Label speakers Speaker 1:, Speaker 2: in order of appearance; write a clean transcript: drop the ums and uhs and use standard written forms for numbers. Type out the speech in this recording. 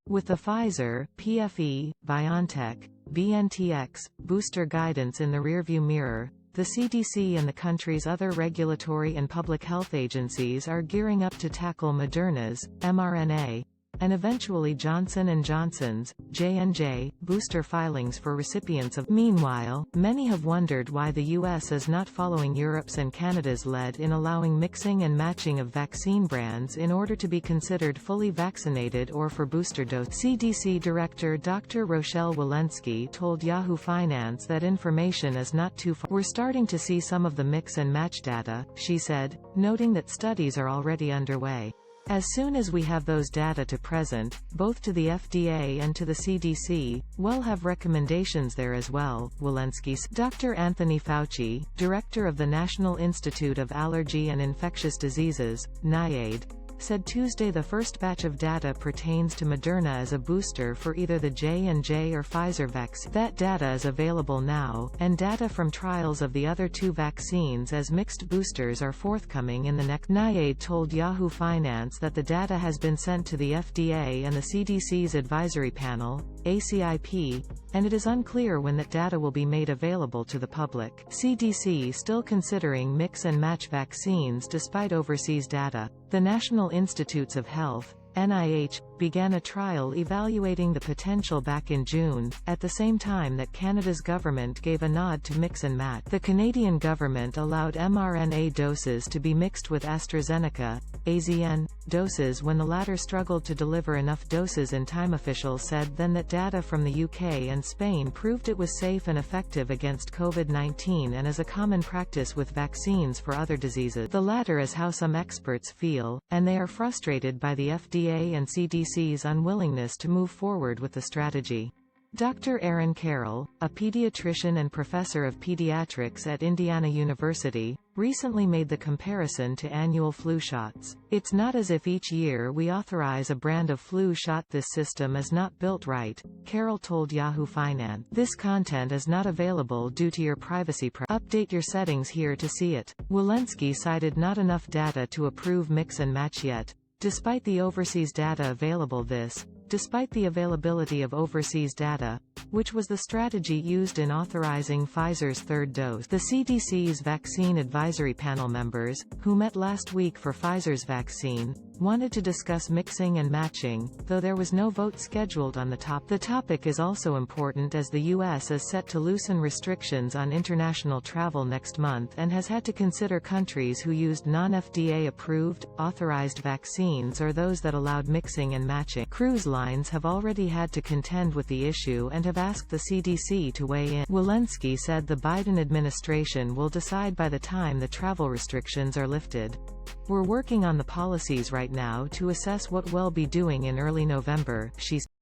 Speaker 1: With the Pfizer, PFE, BioNTech, BNTX, booster guidance in the rearview mirror, the CDC and the country's other regulatory and public health agencies are gearing up to tackle Moderna's, mRNA, and eventually Johnson & Johnson's, J&J, booster filings for recipients of. Meanwhile, many have wondered why the U.S. is not following Europe's and Canada's lead in allowing mixing and matching of vaccine brands in order to be considered fully vaccinated or for booster dose. CDC Director Dr. Rochelle Walensky told Yahoo Finance that information is not too far. We're starting to see some of the mix and match data, she said, noting that studies are already underway. As soon as we have those data to present, both to the FDA and to the CDC, we'll have recommendations there as well, Walensky said. Dr. Anthony Fauci, director of the National Institute of Allergy and Infectious Diseases, NIAID, said Tuesday the first batch of data pertains to Moderna as a booster for either the J&J or Pfizer vaccine. That data is available now, and data from trials of the other two vaccines as mixed boosters are forthcoming in the next. NIAID told Yahoo Finance that the data has been sent to the FDA and the CDC's advisory panel, ACIP, and it is unclear when that data will be made available to the public. CDC still considering mix and match vaccines despite overseas data. The National Institutes of Health, NIH, began a trial evaluating the potential back in June, at the same time that Canada's government gave a nod to mix and match. The Canadian government allowed mRNA doses to be mixed with AstraZeneca, AZN, doses when the latter struggled to deliver enough doses in time. Officials said then that data from the UK and Spain proved it was safe and effective against COVID-19 and is a common practice with vaccines for other diseases. The latter is how some experts feel, and they are frustrated by the FDA and CDC's unwillingness to move forward with the strategy. Dr. Aaron Carroll, a pediatrician and professor of pediatrics at Indiana University, recently made the comparison to annual flu shots. It's not as if each year we authorize a brand of flu shot. This system is not built right, Carroll told Yahoo Finance. This content is not available due to your privacy. Update your settings here to see it. Walensky cited not enough data to approve mix and match yet. Despite the overseas data available despite the availability of overseas data, which was the strategy used in authorizing Pfizer's third dose. The CDC's Vaccine Advisory Panel members, who met last week for Pfizer's vaccine, wanted to discuss mixing and matching, though there was no vote scheduled on the topic. The topic is also important as the U.S. is set to loosen restrictions on international travel next month and has had to consider countries who used non-FDA approved, authorized vaccines or those that allowed mixing and matching. Cruise lines have already had to contend with the issue and have asked the CDC to weigh in. Walensky said the Biden administration will decide by the time the travel restrictions are lifted. We're working on the policies right now to assess what we'll be doing in early November, she said.